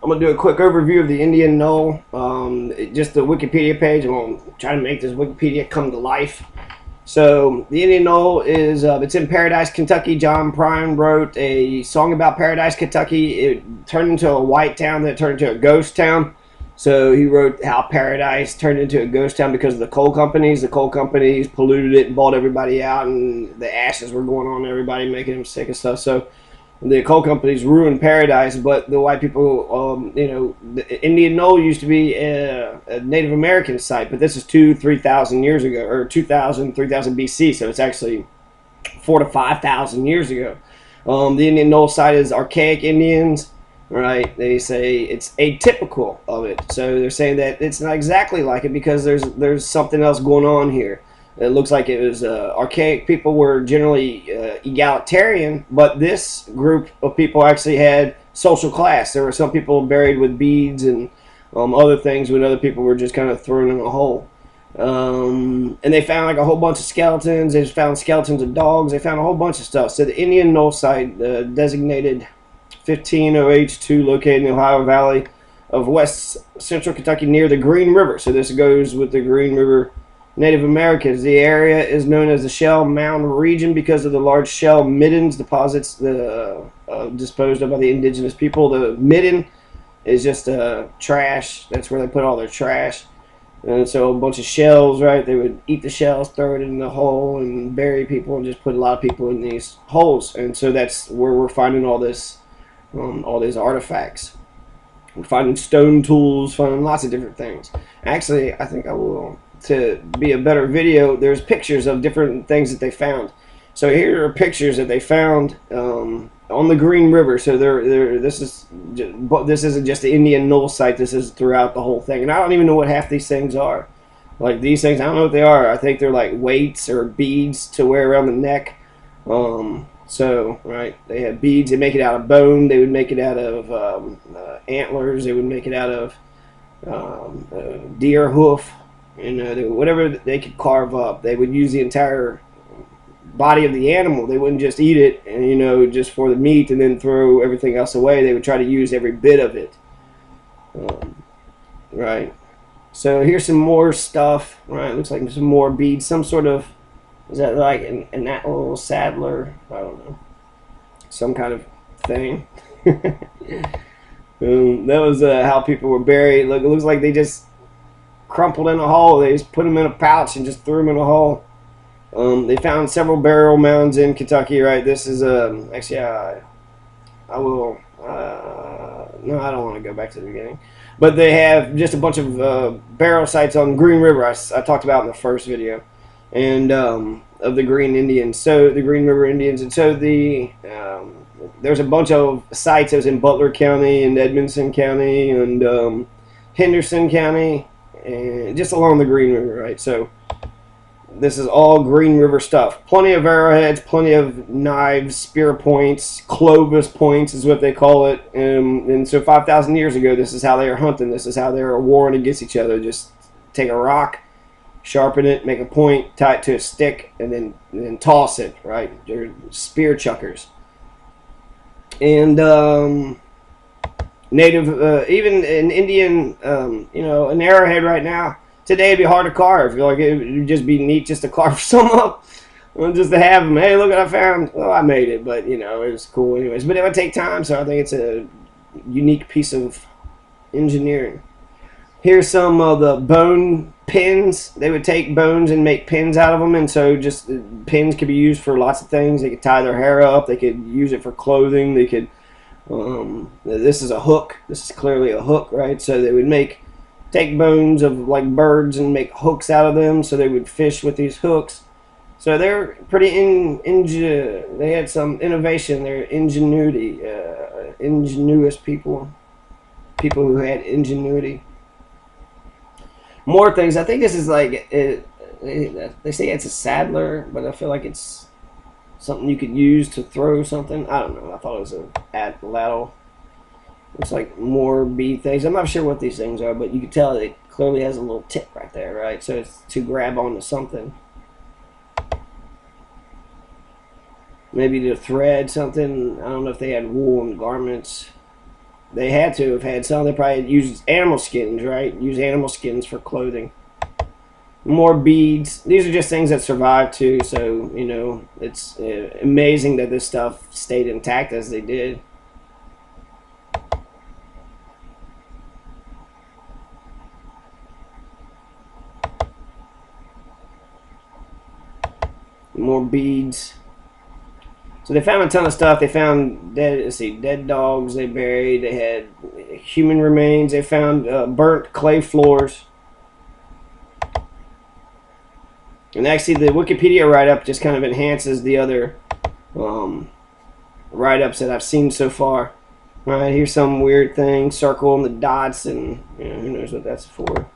I'm gonna do a quick overview of the Indian Knoll. Just the Wikipedia page. I'm gonna try to make this Wikipedia come to life. So the Indian Knoll is it's in Paradise, Kentucky. John Prine wrote a song about Paradise, Kentucky. It turned into a white town that turned into a ghost town. So he wrote how Paradise turned into a ghost town because of the coal companies. The coal companies polluted it and bought everybody out, and the ashes were going on everybody, making them sick and stuff. So the coal companies ruined Paradise, but the white people, the Indian Knoll used to be a Native American site, but this is 3,000 years ago, or 2,000, 3,000 BC, so it's actually 4 to 5,000 years ago. The Indian Knoll site is archaic Indians, right? They say it's atypical of it, so they're saying that it's not exactly like it because there's something else going on here. It looks like it was archaic. People were generally egalitarian, but this group of people actually had social class. There were some people buried with beads and other things when other people were just kind of thrown in a hole. And they found like a whole bunch of skeletons. They found skeletons of dogs. They found a whole bunch of stuff. So the Indian Knoll site, designated 150H2, located in the Ohio Valley of west central Kentucky near the Green River. So this goes with the Green River Native Americans. The area is known as the Shell Mound region because of the large shell middens deposits disposed of by the indigenous people. The midden is just trash. That's where they put all their trash. And so a bunch of shells, right? They would eat the shells, throw it in the hole, and bury people, and just put a lot of people in these holes. And so that's where we're finding all these artifacts. We're finding stone tools, finding lots of different things. Actually, I think I will, to be a better video, there's pictures of different things that they found. So here are pictures that they found on the Green River. So this isn't just the Indian Knoll site. This is throughout the whole thing. And I don't even know what half these things are. Like these things, I don't know what they are. I think they're like weights or beads to wear around the neck. So, right, they have beads. They make it out of bone. They would make it out of antlers. They would make it out of deer hoof. And whatever they could carve up, they would use the entire body of the animal. They wouldn't just eat it and just for the meat and then throw everything else away. They would try to use every bit of it. Right. So here's some more stuff. Right. Looks like some more beads. Some sort of, is that like an little saddler? I don't know. Some kind of thing. That was how people were buried. Look, it looks like they just crumpled in a hole. They just put them in a pouch and just threw them in a hole. They found several burial mounds in Kentucky, right? This is actually I will no, I don't want to go back to the beginning, but they have just a bunch of burial sites on Green River. I talked about in the first video, and of the Green Indians, so the Green River Indians, and so there's a bunch of sites. It was in Butler County and Edmonson County and Henderson County, and just along the Green River, right? So this is all Green River stuff. Plenty of arrowheads, plenty of knives, spear points, Clovis points is what they call it. And so 5,000 years ago, this is how they were hunting. This is how they were warring against each other. Just take a rock, sharpen it, make a point, tie it to a stick, and then toss it, right? They're spear chuckers. And native, even an Indian, an arrowhead right now, today it'd be hard to carve. Like it would just be neat just to carve some up, or just to have them. Hey, look what I found. Well, I made it, but it was cool anyways. But it would take time, so I think it's a unique piece of engineering. Here's some of the bone pins. They would take bones and make pins out of them, and so just pins could be used for lots of things. They could tie their hair up. They could use it for clothing. They could. This is a hook. This is clearly a hook, right? So they would take bones of like birds and make hooks out of them, so they would fish with these hooks. So they're pretty they had some innovation. They're ingenuity, ingenious people who had ingenuity. More things. I think this is like they say it's a saddler, but I feel like it's something you could use to throw something. I don't know. I thought it was a atlatl. Looks like more bead things. I'm not sure what these things are, but you can tell it clearly has a little tip right there, right? So it's to grab onto something. Maybe to thread something. I don't know if they had wool and garments. They had to have had some. They probably used animal skins, right? Use animal skins for clothing. More beads. These are just things that survived too. So it's amazing that this stuff stayed intact as they did. More beads. So they found a ton of stuff. They found dead dogs they buried. They had human remains. They found burnt clay floors. And actually, the Wikipedia write-up just kind of enhances the other write-ups that I've seen so far. All right, here's some weird thing, circle and the dots, and who knows what that's for.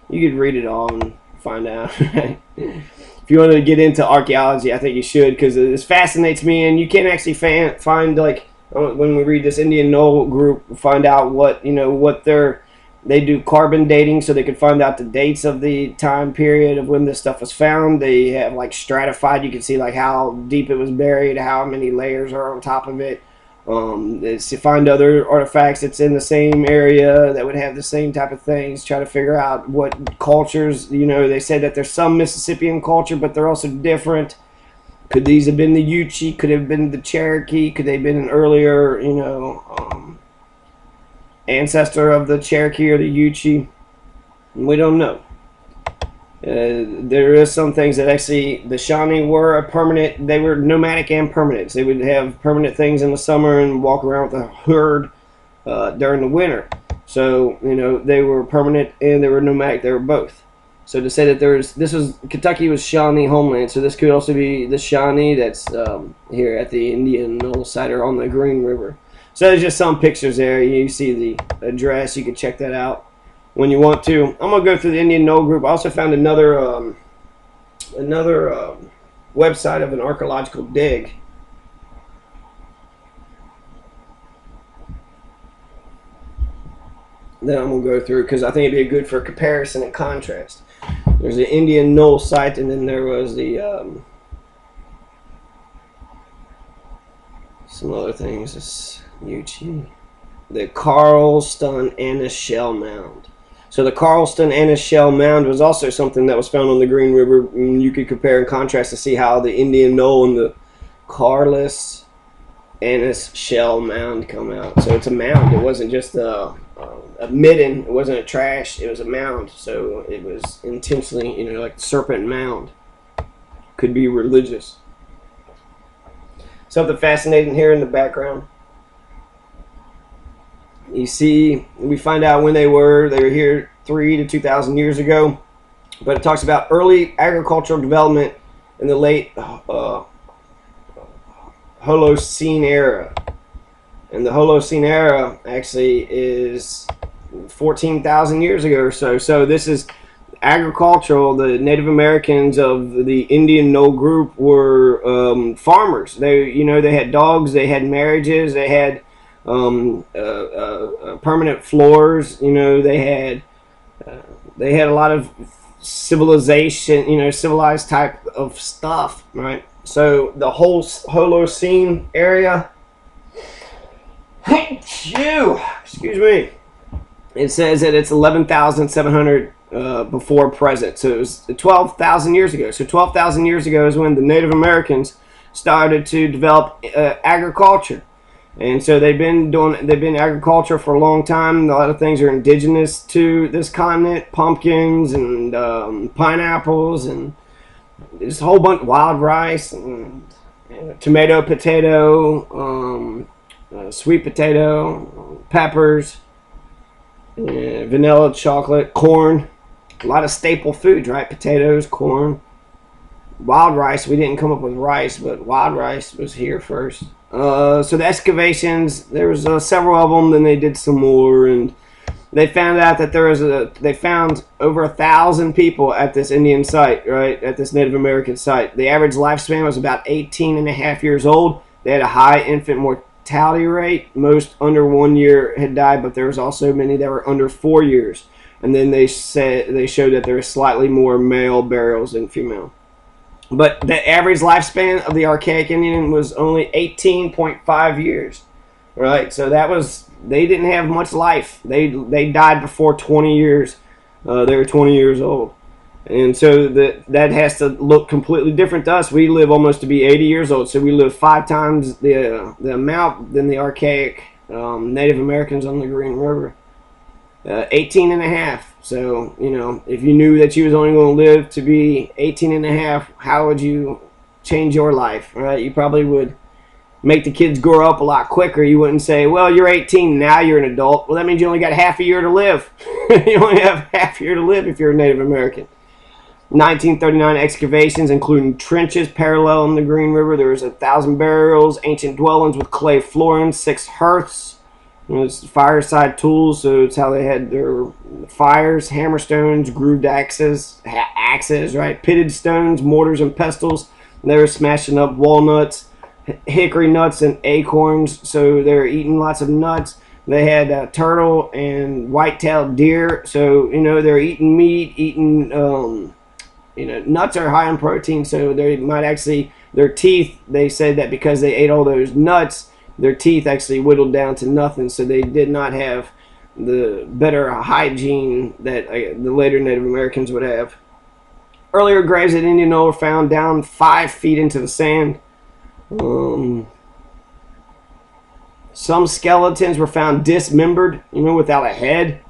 You could read it all and find out. If you want to get into archaeology, I think you should, because this fascinates me, and you can actually find like when we read this Indian Knoll group, find out what they do carbon dating, so they could find out the dates of the time period of when this stuff was found. They have like stratified. You can see like how deep it was buried, how many layers are on top of it. It's to find other artifacts that's in the same area that would have the same type of things. Try to figure out what cultures. They said that there's some Mississippian culture, but they're also different. Could these have been the Yuchi? Could have been the Cherokee? Could they have been an earlier, ancestor of the Cherokee or the Yuchi? We don't know. There is some things that actually the Shawnee were permanent. They were nomadic and permanent. They would have permanent things in the summer and walk around with a herd during the winter. So they were permanent and they were nomadic. They were both. So to say that Kentucky was Shawnee homeland. So this could also be the Shawnee that's here at the Indian Knoll site or on the Green River. So there's just some pictures there. You see the address. You can check that out when you want to. I'm gonna go through the Indian Knoll group. I also found another website of an archaeological dig. That I'm gonna go through because I think it'd be good for comparison and contrast. There's the Indian Knoll site, and then there was the some other things. This Yuchi, the Carlston Annis Shell Mound. So the Carlston Annis Shell Mound was also something that was found on the Green River. You could compare and contrast to see how the Indian Knoll and the Carlston Annis Shell Mound come out. So it's a mound. It wasn't just a midden. It wasn't a trash. It was a mound. So it was intentionally, like the serpent mound. Could be religious. Something fascinating here in the background. You see, we find out when they were here 3,000 to 2,000 years ago. But it talks about early agricultural development in the late Holocene era. And the Holocene era actually is 14,000 years ago or so. So this is agricultural. The Native Americans of the Indian Knoll group were farmers. They had dogs, they had marriages, they had permanent floors. They had a lot of civilization, civilized type of stuff, right? So the whole Holocene area, excuse me, it says that it's 11,700 before present. So it was 12,000 years ago. So 12,000 years ago is when the Native Americans started to develop agriculture. And so they've been agriculture for a long time. A lot of things are indigenous to this continent: pumpkins and pineapples, and just a whole bunch of wild rice and tomato, potato, sweet potato, peppers, vanilla, chocolate, corn. A lot of staple foods, right? Potatoes, corn, wild rice. We didn't come up with rice, but wild rice was here first. So the excavations, there was several of them. Then they did some more, and they found out that they found over 1,000 people at this Indian site, right? At this Native American site. The average lifespan was about 18 and a half years old. They had a high infant mortality rate. Most under 1 year had died, but there was also many that were under 4 years. And then they showed that there was slightly more male burials than female. But the average lifespan of the archaic Indian was only 18.5 years. right? So that was, they didn't have much life. They died before 20 years. They were 20 years old. And so that has to look completely different to us. We live almost to be 80 years old, so we live 5 times the amount than the archaic Native Americans on the Green River. 18 and a half. So, you know, if you knew that you was only going to live to be 18 and a half, how would you change your life, right? You probably would make the kids grow up a lot quicker. You wouldn't say, well, you're 18, now you're an adult. Well, that means you only got half a year to live. You only have half a year to live if you're a Native American. 1939 excavations, including trenches parallel in the Green River. There was 1,000 burials, ancient dwellings with clay flooring, 6 hearths. It's fireside tools, so it's how they had their fires, hammerstones, grooved axes, right? Pitted stones, mortars, and pestles. And they were smashing up walnuts, hickory nuts, and acorns, so they were eating lots of nuts. They had turtle and white-tailed deer, so, you know, they're eating meat, eating... you know, nuts are high in protein, so they might actually, their teeth, they said that because they ate all those nuts, their teeth actually whittled down to nothing, so they did not have the better hygiene that the later Native Americans would have. Earlier graves at Indian Knoll were found down 5 feet into the sand. Some skeletons were found dismembered, you know, without a head,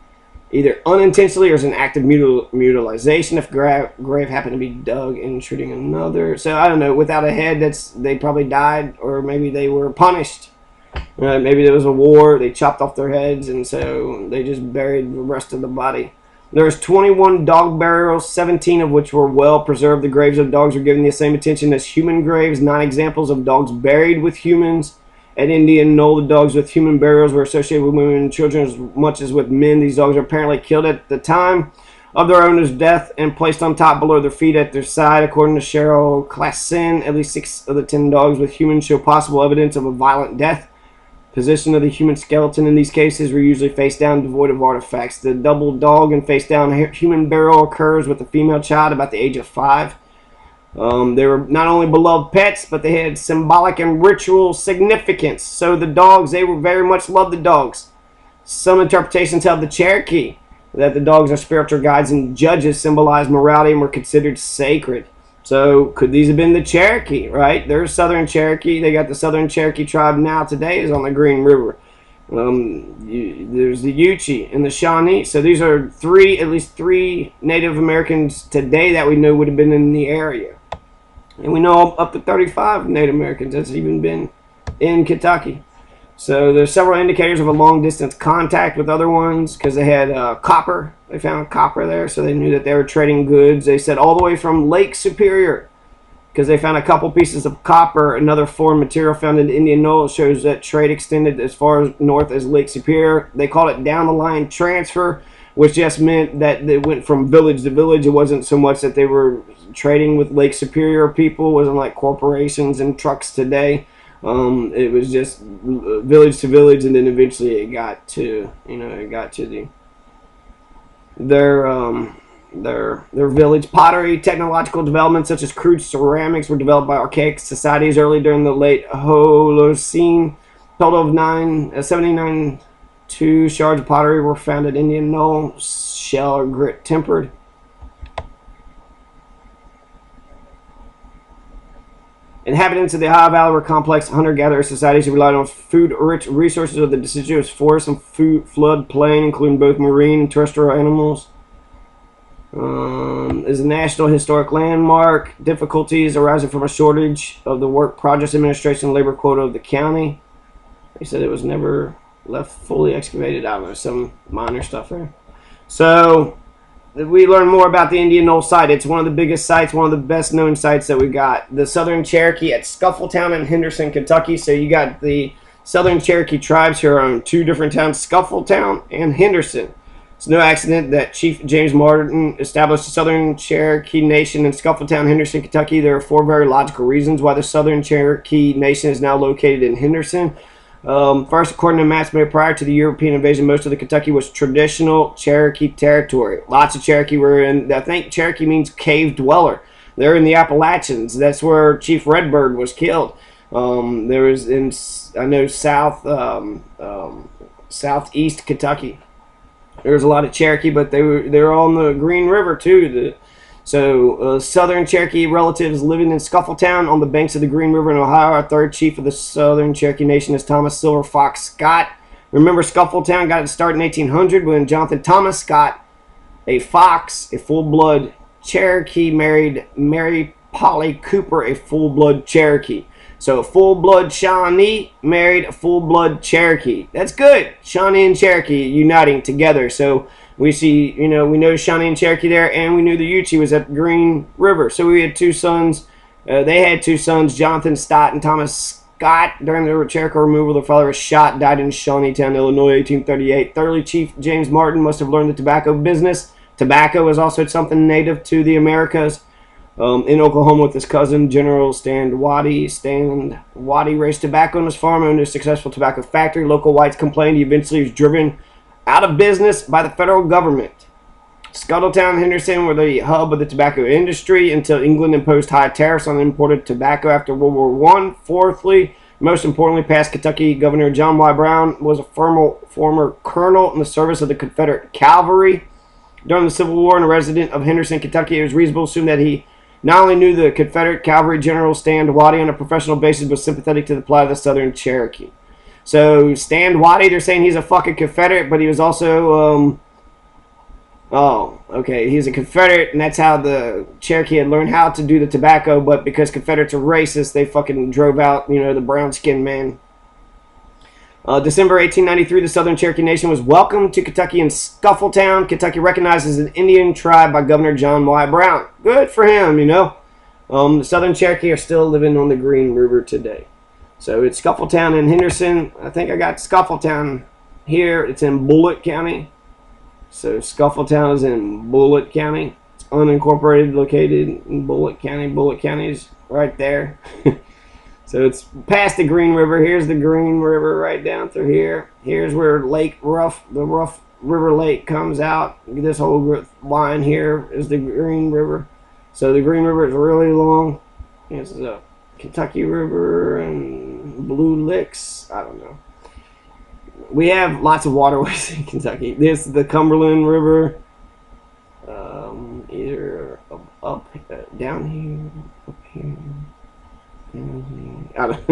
either unintentionally or as an act of mutilization if grave happened to be dug intruding another. So I don't know, without a head, they probably died, or maybe they were punished. Maybe there was a war, they chopped off their heads, and so they just buried the rest of the body. There's 21 dog burials, 17 of which were well preserved. The graves of dogs were given the same attention as human graves. 9 examples of dogs buried with humans. At Indian Knoll, the dogs with human burials were associated with women and children as much as with men. These dogs were apparently killed at the time of their owner's death and placed on top below their feet at their side. According to Cheryl Klassen, at least 6 of the 10 dogs with humans show possible evidence of a violent death. Position of the human skeleton in these cases were usually face down, devoid of artifacts. The double dog and face down human burial occurs with a female child about the age of 5. They were not only beloved pets, but they had symbolic and ritual significance. So the dogs, they were very much loved the dogs. Some interpretations held the Cherokee, that the dogs are spiritual guides and judges, symbolized morality and were considered sacred. So could these have been the Cherokee, right? There's Southern Cherokee. They got the Southern Cherokee tribe now today is on the Green River. There's the Yuchi and the Shawnee. So these are at least three Native Americans today that we know would have been in the area. And we know up to 35 Native Americans that's even been in Kentucky. So there's several indicators of a long distance contact with other ones because they had copper. They found copper there, so they knew that they were trading goods. They said all the way from Lake Superior because they found a couple pieces of copper. Another foreign material found in Indian Knoll shows that trade extended as far as north as Lake Superior. They called it down the line transfer, which just meant that they went from village to village. It wasn't so much that they were trading with Lake Superior people. It wasn't like corporations and trucks today. It was just village to village, and then eventually it got to their village. Pottery, technological developments such as crude ceramics were developed by archaic societies early during the late Holocene. Total of 79 shards of pottery were found at Indian Knoll, shell or grit tempered. Inhabitants of the Ohio Valley were complex hunter-gatherer societies who relied on food-rich resources of the deciduous forest and flood plain, including both marine and terrestrial animals. Is a National Historic Landmark. Difficulties arising from a shortage of the Work Progress Administration labor quota of the county. They said it was never left fully excavated. I don't know, some minor stuff there. So we learn more about the Indian Knoll site. It's one of the biggest sites, one of the best known sites that we got. The Southern Cherokee at Scuffletown in Henderson, Kentucky. So you got the Southern Cherokee tribes here on 2 different towns, Scuffletown and Henderson. It's no accident that Chief James Martin established the Southern Cherokee Nation in Scuffletown, Henderson, Kentucky. There are 4 very logical reasons why the Southern Cherokee Nation is now located in Henderson. First, according to maps made prior to the European invasion, most of the Kentucky was traditional Cherokee territory. Lots of Cherokee were in. I think Cherokee means cave dweller. They're in the Appalachians. That's where Chief Redbird was killed. There was in, I know, southeast Kentucky. There was a lot of Cherokee, but they were on the Green River too. So Southern Cherokee relatives living in Scuffletown on the banks of the Green River in Ohio. Our third chief of the Southern Cherokee Nation is Thomas Silver Fox Scott. Remember, Scuffletown got its start in 1800 when Jonathan Thomas Scott, a Fox, a full-blood Cherokee, married Mary Polly Cooper, a full-blood Cherokee. So a full-blood Shawnee married a full-blood Cherokee. That's good. Shawnee and Cherokee uniting together. So we see, we know Shawnee and Cherokee there, and we knew the Yuchi was at the Green River. So we had two sons. They had two sons, Jonathan Stott and Thomas Scott. During the Cherokee removal, their father was shot, died in Shawneetown, Illinois, 1838. Thirdly, Chief James Martin must have learned the tobacco business. Tobacco is also something native to the Americas. In Oklahoma with his cousin, General Stand Waddy. Stand Waddy raised tobacco on his farm, owned a successful tobacco factory. Local whites complained he eventually was driven out of business by the federal government. Scuttletown and Henderson were the hub of the tobacco industry until England imposed high tariffs on imported tobacco after World War I. Fourthly, most importantly, past Kentucky Governor John Y. Brown was a former colonel in the service of the Confederate cavalry. During the Civil War and a resident of Henderson, Kentucky, it was reasonable to assume that he not only knew the Confederate cavalry General Stand Waddy on a professional basis, but sympathetic to the plight of the Southern Cherokee. So Stand Waddy, they're saying he's a fucking Confederate, but he was also, he's a Confederate, and that's how the Cherokee had learned how to do the tobacco, but because Confederates are racist, they fucking drove out, the brown-skinned man. December 1893, the Southern Cherokee Nation was welcomed to Kentucky in Scuffletown. Kentucky recognized as an Indian tribe by Governor John Y. Brown. Good for him, The Southern Cherokee are still living on the Green River today. So it's Scuffletown and Henderson. I think I got Scuffletown here. It's in Bullitt County. So Scuffletown is in Bullitt County. It's unincorporated, located in Bullitt County. Bullitt County is right there. So it's past the Green River. Here's the Green River right down through here. Here's where the Rough River Lake comes out. This whole line here is the Green River. So the Green River is really long. This is a Kentucky River and Blue Licks. I don't know. We have lots of waterways in Kentucky. This is the Cumberland River. Either up, down here, up here. I don't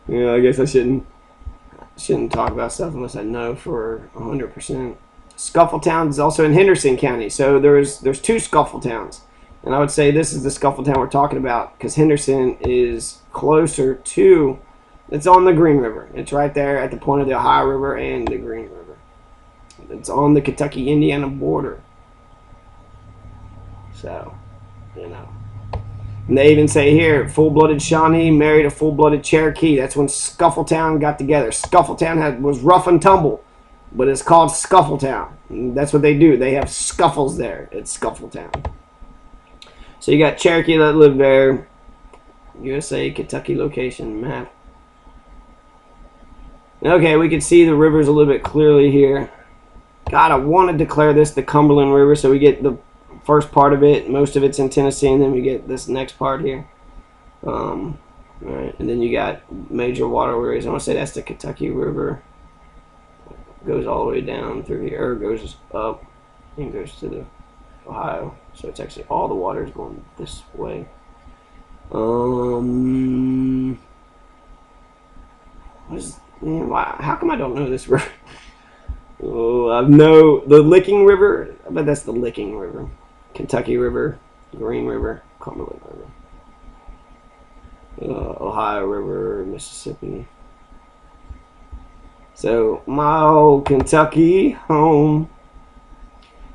know. I guess I shouldn't talk about stuff unless I know for 100%. Scuffletown is also in Henderson County, so there's two Scuffletowns, and I would say this is the Scuffletown we're talking about because Henderson is closer to. It's on the Green River. It's right there at the point of the Ohio River and the Green River. It's on the Kentucky-Indiana border. So, And they even say here, full-blooded Shawnee married a full-blooded Cherokee. That's when Scuffletown got together. Scuffletown was rough and tumble, but it's called Scuffletown. And that's what they do. They have scuffles there at Scuffletown. So you got Cherokee that live there. USA Kentucky location map. Okay, we can see the rivers a little bit clearly here. God, I want to declare this the Cumberland River so we get the first part of it. Most of it's in Tennessee, and then we get this next part here. Right, and then you got major waterways. I want to say that's the Kentucky River. It goes all the way down through here, or goes up and goes to the Ohio. So it's actually all the water is going this way. How come I don't know this river? Oh, I know the Licking River. I bet that's the Licking River. Kentucky River, Green River, Cumberland River, Ohio River, Mississippi. So my old Kentucky home,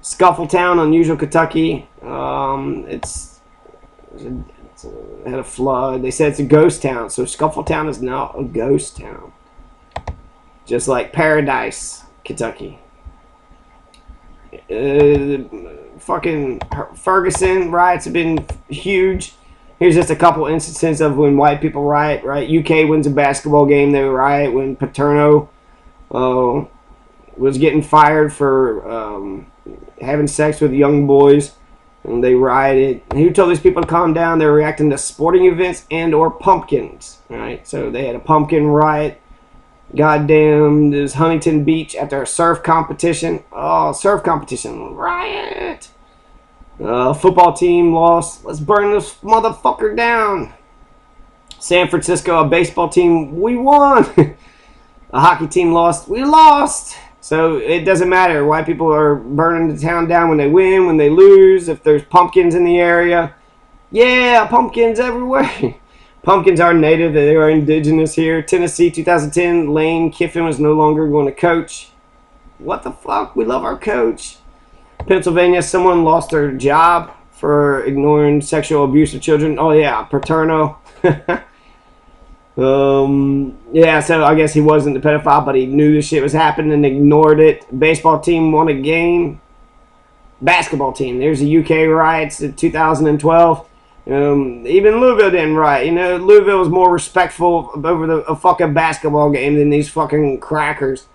Scuffletown, unusual Kentucky. It had a flood. They said it's a ghost town, so Scuffletown is now a ghost town, just like Paradise, Kentucky. Fucking Ferguson riots have been huge. Here's just a couple instances of when white people riot, right? UK wins a basketball game, they riot. When Paterno was getting fired for having sex with young boys. And they rioted. And who told these people to calm down? They were reacting to sporting events and or pumpkins. Right? So they had a pumpkin riot. Goddamn, this Huntington Beach after a surf competition. Oh, surf competition. Riot. Football team lost. Let's burn this motherfucker down. San Francisco, a baseball team. We won. A hockey team lost. We lost. So it doesn't matter. White people are burning the town down when they win, when they lose, if there's pumpkins in the area. Yeah, pumpkins everywhere. Pumpkins are native. They are indigenous here. Tennessee, 2010, Lane Kiffin was no longer going to coach. What the fuck? We love our coach. Pennsylvania, someone lost their job for ignoring sexual abuse of children. Oh, yeah, Paterno. Yeah, so I guess he wasn't the pedophile, but he knew this shit was happening and ignored it. Baseball team won a game. Basketball team. There's the UK riots in 2012. Even Louisville didn't riot. You know, Louisville was more respectful over a fucking basketball game than these fucking crackers.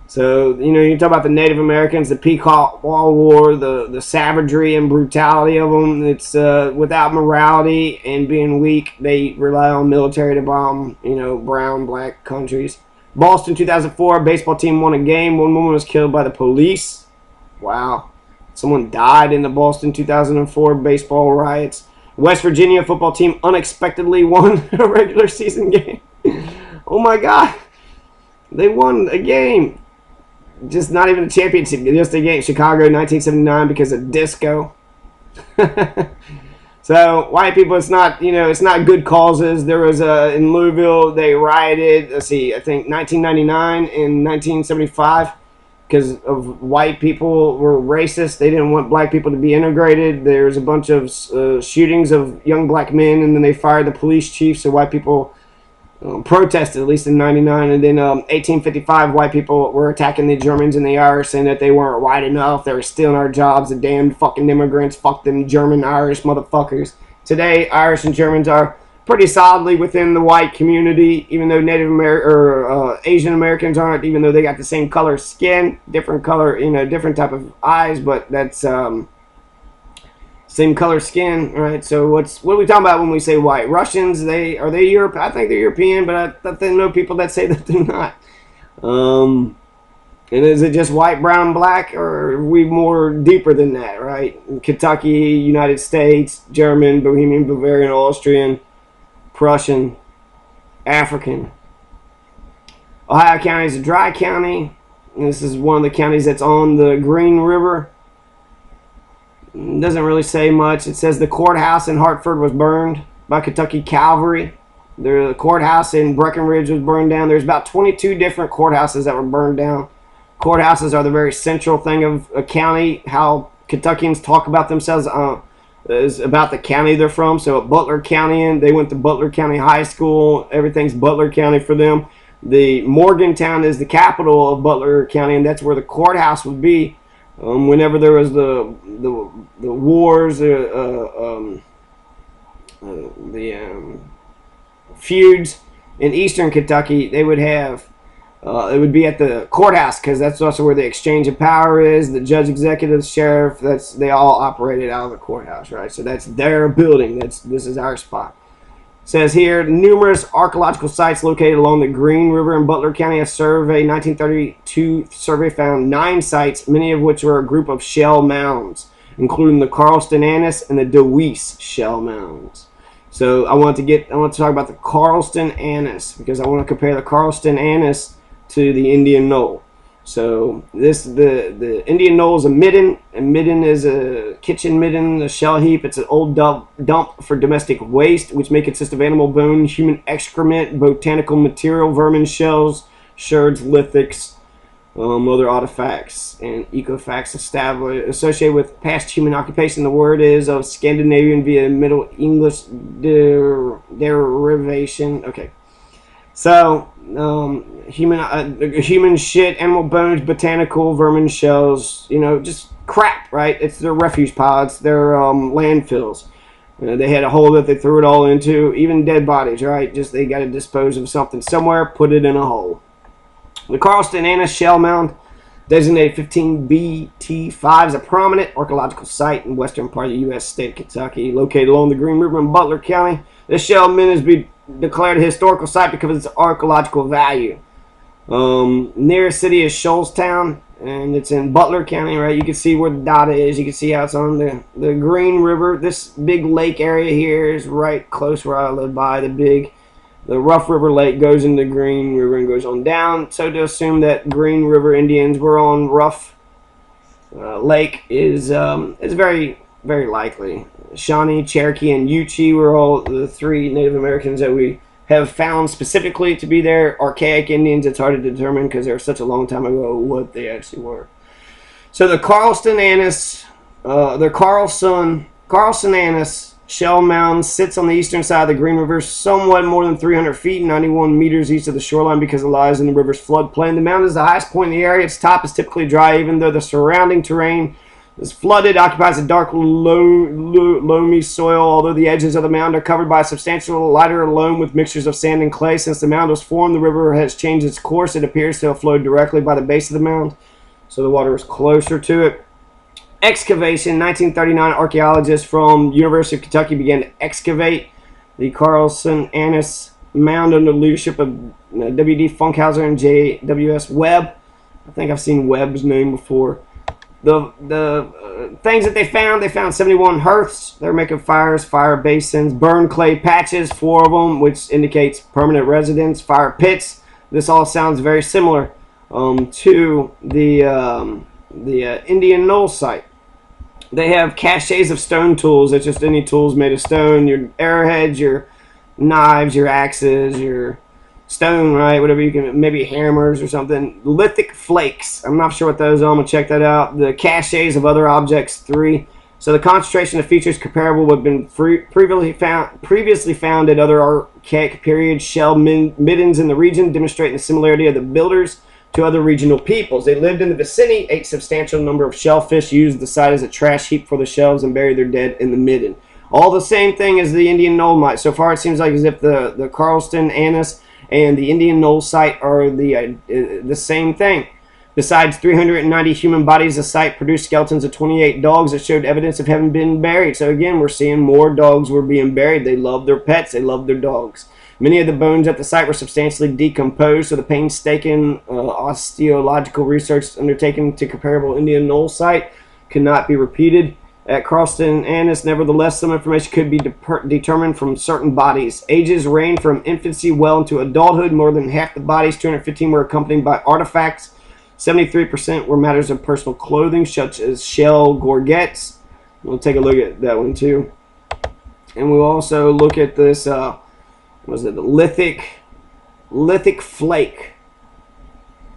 So, you know, you talk about the Native Americans, the Pequot War, the savagery and brutality of them. It's without morality and being weak, they rely on military to bomb, you know, brown, black countries. Boston, 2004, baseball team won a game. One woman was killed by the police. Wow. Someone died in the Boston 2004 baseball riots. West Virginia football team unexpectedly won a regular season game. Oh my God. They won a game. Just not even a championship, just a game. Chicago, 1979, because of disco. So white people, it's not, you know, it's not good causes. There was in Louisville, they rioted. Let's see, I think 1999 and 1975, because of white people were racist. They didn't want black people to be integrated. There was a bunch of shootings of young black men, and then they fired the police chief. So white people protested, at least in 99, and then 1855 white people were attacking the Germans and the Irish, saying that they weren't white enough, they were stealing our jobs, the damned fucking immigrants, fuck them German Irish motherfuckers. Today Irish and Germans are pretty solidly within the white community, even though Native American or Asian Americans aren't, even though they got the same color skin, different color, you know, different type of eyes, but that's same color skin, right? So what are we talking about when we say white? Russians, are they Europe? I think they're European, but I know people that say that they're not. And is it just white, brown, black, or are we more deeper than that, right? Kentucky, United States, German, Bohemian, Bavarian, Austrian, Prussian, African. Ohio County is a dry county. This is one of the counties that's on the Green River. Doesn't really say much. It says the courthouse in Hartford was burned by Kentucky Cavalry. The courthouse in Breckenridge was burned down. There's about 22 different courthouses that were burned down. Courthouses are the very central thing of a county. How Kentuckians talk about themselves is about the county they're from. So at Butler County, they went to Butler County High School. Everything's Butler County for them. The Morgantown is the capital of Butler County, and that's where the courthouse would be. Whenever there was the wars, the feuds in eastern Kentucky, they would have it would be at the courthouse, because that's also where the exchange of power is. The judge, executive, the sheriff, they all operated out of the courthouse, right? So that's their building. This is our spot. It says here, numerous archaeological sites located along the Green River in Butler County. A 1932 survey found 9 sites, many of which were a group of shell mounds, including the Carlston Annis and the DeWeese shell mounds. So I want to talk about the Carlston Annis, because I want to compare the Carlston Annis to the Indian Knoll. So the Indian Knoll is a midden. A midden is a kitchen midden, a shell heap. It's an old dump for domestic waste, which may consist of animal bone, human excrement, botanical material, vermin shells, sherds, lithics, other artifacts, and ecofacts associated with past human occupation. The word is of Scandinavian via Middle English derivation. Okay. So, human shit, animal bones, botanical, vermin shells, you know, just crap, right? It's their refuge pods, their landfills. They had a hole that they threw it all into, even dead bodies, right? Just they got to dispose of something somewhere, put it in a hole. The Carlston Annis shell mound Designated 15BT5 is a prominent archaeological site in western part of the U.S. state of Kentucky, located along the Green River in Butler County. This shell mint has been declared a historical site because of its archaeological value. Nearest city is Shoalstown, and it's in Butler County, right? You can see where the dot is. You can see how it's on the Green River. This big lake area here is right close where I live by. The Rough River Lake goes into Green River and goes on down. So to assume that Green River Indians were on Rough Lake is very, very likely. Shawnee, Cherokee, and Yuchi were all the three Native Americans that we have found specifically to be there. Archaic Indians, it's hard to determine because they were such a long time ago what they actually were. So the Carlson Annis shell mound sits on the eastern side of the Green River, somewhat more than 300 feet, 91 meters east of the shoreline because it lies in the river's floodplain. The mound is the highest point in the area. Its top is typically dry, even though the surrounding terrain is flooded. It occupies a dark, loamy soil, although the edges of the mound are covered by a substantial lighter loam with mixtures of sand and clay. Since the mound was formed, the river has changed its course. It appears to have flowed directly by the base of the mound, so the water is closer to it. Excavation. 1939, archaeologists from University of Kentucky began to excavate the Carlson Annis mound under the leadership of W.D. Funkhauser and J.W.S. Webb. I think I've seen Webb's name before. The things that they found 71 hearths. They're making fires, fire basins, burned clay patches, 4 of them, which indicates permanent residence, fire pits. This all sounds very similar to the Indian Knoll site. They have caches of stone tools. It's just any tools made of stone. Your arrowheads, your knives, your axes, your stone, right? Whatever you can, maybe hammers or something. Lithic flakes. I'm not sure what those are. I'm going to check that out. The caches of other objects, 3. So the concentration of features comparable would have been previously found at other archaic period shell middens in the region, demonstrating the similarity of the builders to other regional peoples. They lived in the vicinity, ate substantial number of shellfish, used the site as a trash heap for the shells, and buried their dead in the midden. All the same thing as the Indian Knoll mite. So far, it seems like as if the Carlson Annis and the Indian Knoll site are the same thing. Besides 390 human bodies, the site produced skeletons of 28 dogs that showed evidence of having been buried. So again, we're seeing more dogs were being buried. They loved their pets. They loved their dogs. Many of the bones at the site were substantially decomposed, so the painstaking osteological research undertaken to comparable Indian Knoll site could not be repeated. At Carlson Annis, nevertheless, some information could be determined from certain bodies. Ages range from infancy well into adulthood. More than half the bodies, 215, were accompanied by artifacts. 73% were matters of personal clothing, such as shell gorgets. We'll take a look at that one too. And we'll also look at this, was it the lithic flake?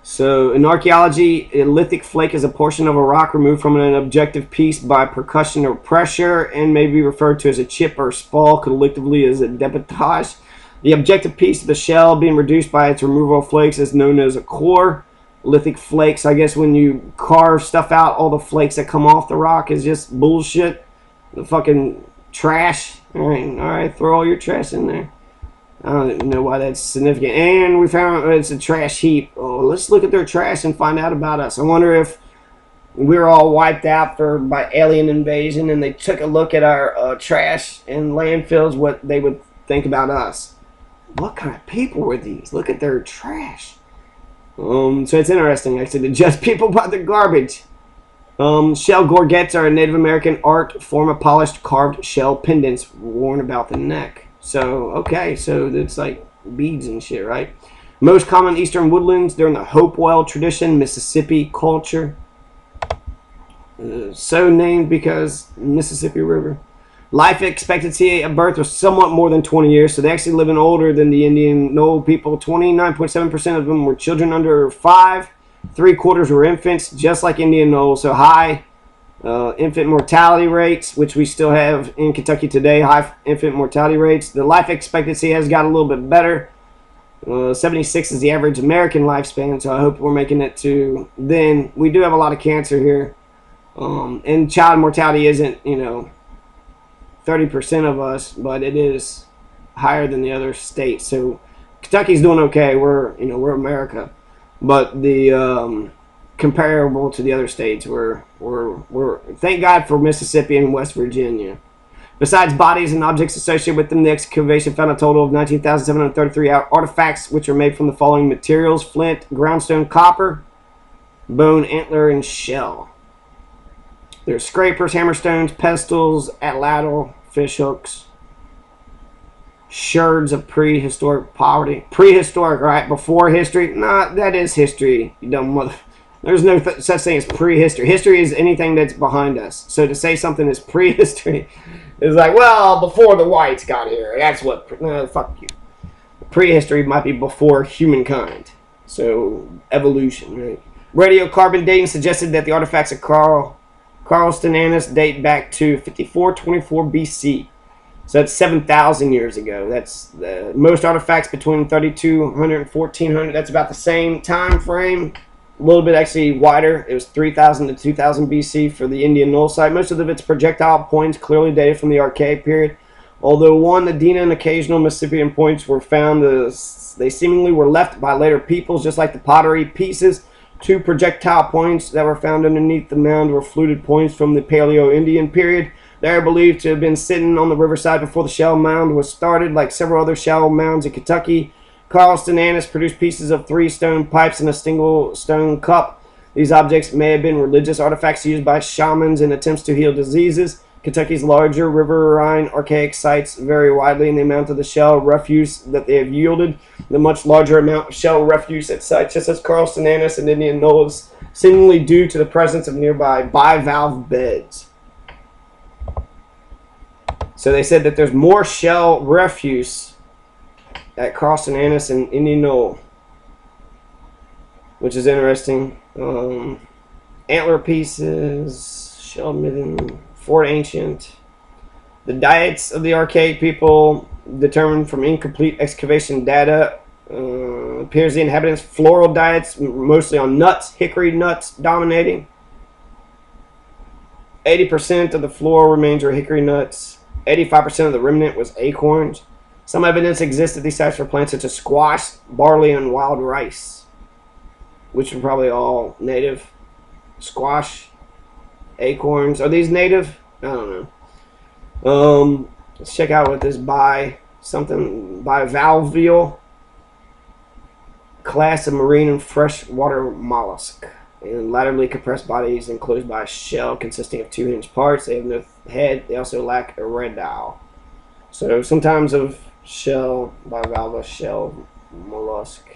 So in archaeology, a lithic flake is a portion of a rock removed from an objective piece by percussion or pressure and may be referred to as a chip or spall, collectively as a debitage. The objective piece of the shell being reduced by its removal of flakes is known as a core. Lithic flakes, I guess when you carve stuff out, all the flakes that come off the rock is just bullshit. The fucking trash. All right, throw all your trash in there. I don't know why that's significant. And we found it's a trash heap. Oh, let's look at their trash and find out about us. I wonder if we were all wiped out by alien invasion and they took a look at our trash in landfills, what they would think about us. What kind of people were these? Look at their trash. So it's interesting, actually, to judge people by their garbage. Shell gorgets are a Native American art form of polished carved shell pendants worn about the neck. So, okay, so it's like beads and shit, right? Most common eastern woodlands during the Hopewell tradition, Mississippi culture. So named because Mississippi River. Life expectancy at birth was somewhat more than 20 years, so they actually living older than the Indian Knoll people. 29.7% of them were children under 5. 3/4 were infants, just like Indian Knoll, so high infant mortality rates, which we still have in Kentucky today, high infant mortality rates. The life expectancy has got a little bit better. 76 is the average American lifespan, so I hope we're making it to then. We do have a lot of cancer here. And child mortality isn't, 30% of us, but it is higher than the other states. So Kentucky's doing okay. We're America. But the comparable to the other states. We're thank God for Mississippi and West Virginia. Besides bodies and objects associated with them, the excavation found a total of 19,733 artifacts, which are made from the following materials: flint, groundstone, copper, bone, antler, and shell. There's scrapers, hammerstones, pestles, atlatl, fish hooks, sherds of prehistoric poverty. Prehistoric, right? Before history? Nah, that is history, you dumb mother. There's no such thing as prehistory. History is anything that's behind us. So to say something is prehistory is like, well, before the whites got here. That's what... No, fuck you. Prehistory might be before humankind. So, evolution, right? Radiocarbon dating suggested that the artifacts of Carlston-Annis date back to 5424 BC. So that's 7,000 years ago. That's most artifacts between 3,200 and 1,400. That's about the same time frame. A little bit actually wider. It was 3,000 to 2,000 BC for the Indian Knoll site. Most of its projectile points clearly dated from the Archaic period. Although one, the Dina, and occasional Mississippian points were found, they seemingly were left by later peoples, just like the pottery pieces. Two projectile points that were found underneath the mound were fluted points from the Paleo-Indian period. They are believed to have been sitting on the riverside before the shell mound was started, like several other shell mounds in Kentucky. Carlston-Annis produced pieces of 3 stone pipes and a single stone cup. These objects may have been religious artifacts used by shamans in attempts to heal diseases. Kentucky's larger riverine archaic sites vary widely in the amount of the shell refuse that they have yielded. The much larger amount of shell refuse at sites such as Carlston-Annis and Indian Knoll is seemingly due to the presence of nearby bivalve beds. So they said that there's more shell refuse at Carlston-Annis and Indian Knoll, which is interesting. Antler pieces, shell midden, Fort Ancient. The diets of the archaic people determined from incomplete excavation data appears the inhabitants' floral diets, mostly on nuts, hickory nuts dominating. 80% of the floral remains were hickory nuts. 85% of the remnant was acorns. Some evidence exists that these sites were plants such as squash, barley, and wild rice, which are probably all native. Squash, acorns. Are these native? I don't know. Let's check out what this bivalveal class of marine and freshwater mollusk. And laterally compressed bodies enclosed by a shell consisting of 2 hinged parts. They have no head. They also lack a erectile. So sometimes of shell, bivalve shell, mollusk.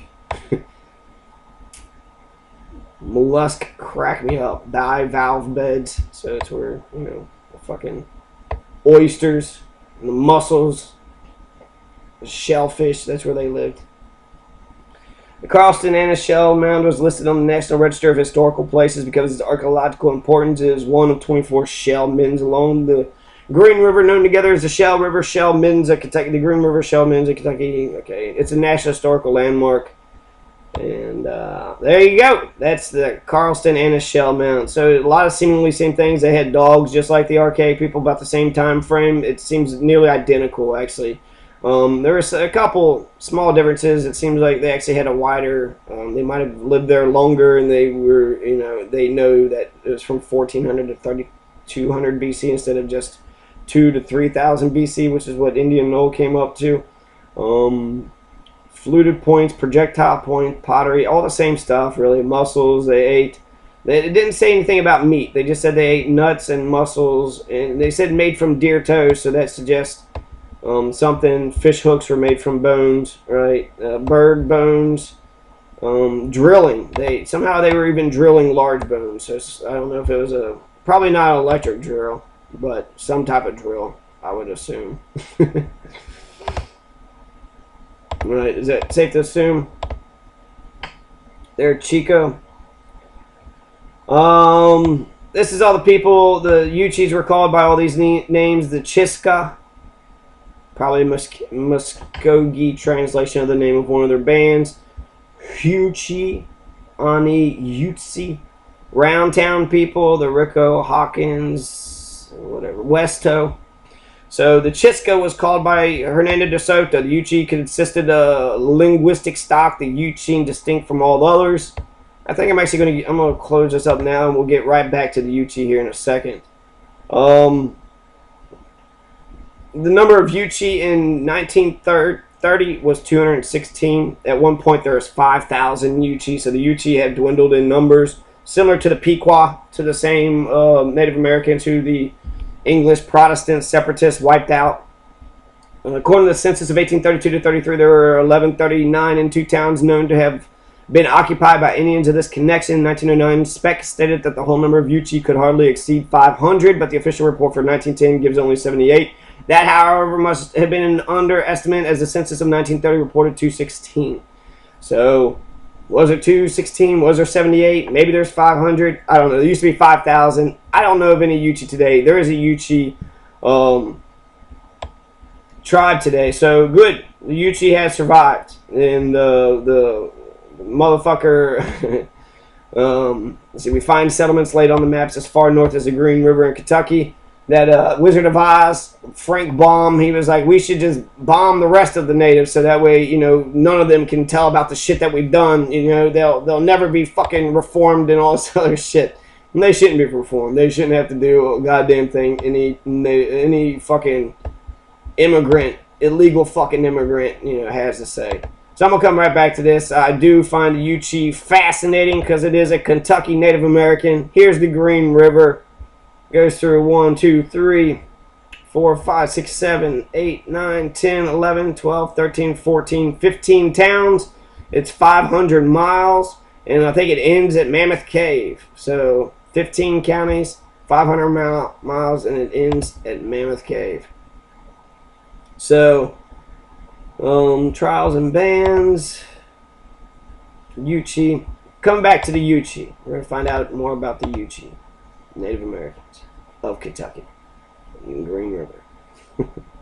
Mollusk crack me up. Bivalve beds. So that's where, the fucking oysters, and the mussels, the shellfish, that's where they lived. The Carlston-Annis shell mound was listed on the National Register of Historical Places because its archaeological importance. It is one of 24 shell middens along the Green River, known together as the Shell River Shell Middens of Kentucky. The Green River Shell Middens of Kentucky. Okay, it's a National Historical Landmark. And there you go. That's the Carlston-Annis shell mound. So a lot of seemingly same things. They had dogs just like the archaic people, about the same time frame. It seems nearly identical, actually. There was a couple small differences. It seems like they actually had a wider, they might have lived there longer, and they were, they know that it was from 1400 to 3200 BC instead of just 2 to 3000 BC, which is what Indian Knoll came up to. Fluted points, projectile point, pottery, all the same stuff, really. Mussels, they ate. It didn't say anything about meat. They just said they ate nuts and mussels, and they said made from deer toes, so that suggests something. Fish hooks were made from bones, right? Bird bones. Drilling. Somehow they were even drilling large bones. So I don't know if it was probably not an electric drill, but some type of drill, I would assume. Right? Is that safe to assume? There, Chico. This is all the people. The Uchis were called by all these names. The Chiska. Probably Muskogee translation of the name of one of their bands. Huchi, Ani, Utsi. Roundtown people, the Rico, Hawkins, whatever, Westo. So the Chiska was called by Hernando de Soto. The Yuchi consisted of linguistic stock, the Yuchi distinct from all others. I think I'm actually I'm gonna close this up now, and we'll get right back to the Yuchi here in a second. The number of Yuchi in 1930 was 216. At one point, there was 5,000 Yuchi, so the Yuchi have dwindled in numbers, similar to the Pequot, to the same Native Americans who the English Protestant separatists wiped out. According to the census of 1832 to 33, there were 1139 in two towns known to have been occupied by Indians of this connection. In 1909, Speck stated that the whole number of Yuchi could hardly exceed 500, but the official report for 1910 gives only 78. That, however, must have been an underestimate, as the census of 1930 reported 216. So, was there 216? Was there 78? Maybe there's 500. I don't know. There used to be 5,000. I don't know of any Yuchi today. There is a Yuchi tribe today. So, good. The Yuchi has survived. And the motherfucker... let's see, we find settlements laid on the maps as far north as the Green River in Kentucky. That Wizard of Oz, Frank Baum, he was like, we should just bomb the rest of the natives so that way, you know, none of them can tell about the shit that we've done. You know, they'll never be fucking reformed and all this other shit. And they shouldn't be reformed. They shouldn't have to do a goddamn thing any fucking immigrant, illegal fucking immigrant, you know, has to say. So I'm going to come right back to this. I do find the Yuchi fascinating because it is a Kentucky Native American. Here's the Green River. Goes through 1, 2, 3, 4, 5, 6, 7, 8, 9, 10, 11, 12, 13, 14, 15 towns. It's 500 miles, and I think it ends at Mammoth Cave. So 15 counties, 500 miles, and it ends at Mammoth Cave. So, trials and bans, Yuchi. Come back to the Yuchi. We're going to find out more about the Yuchi, Native Americans of Kentucky, in Green River.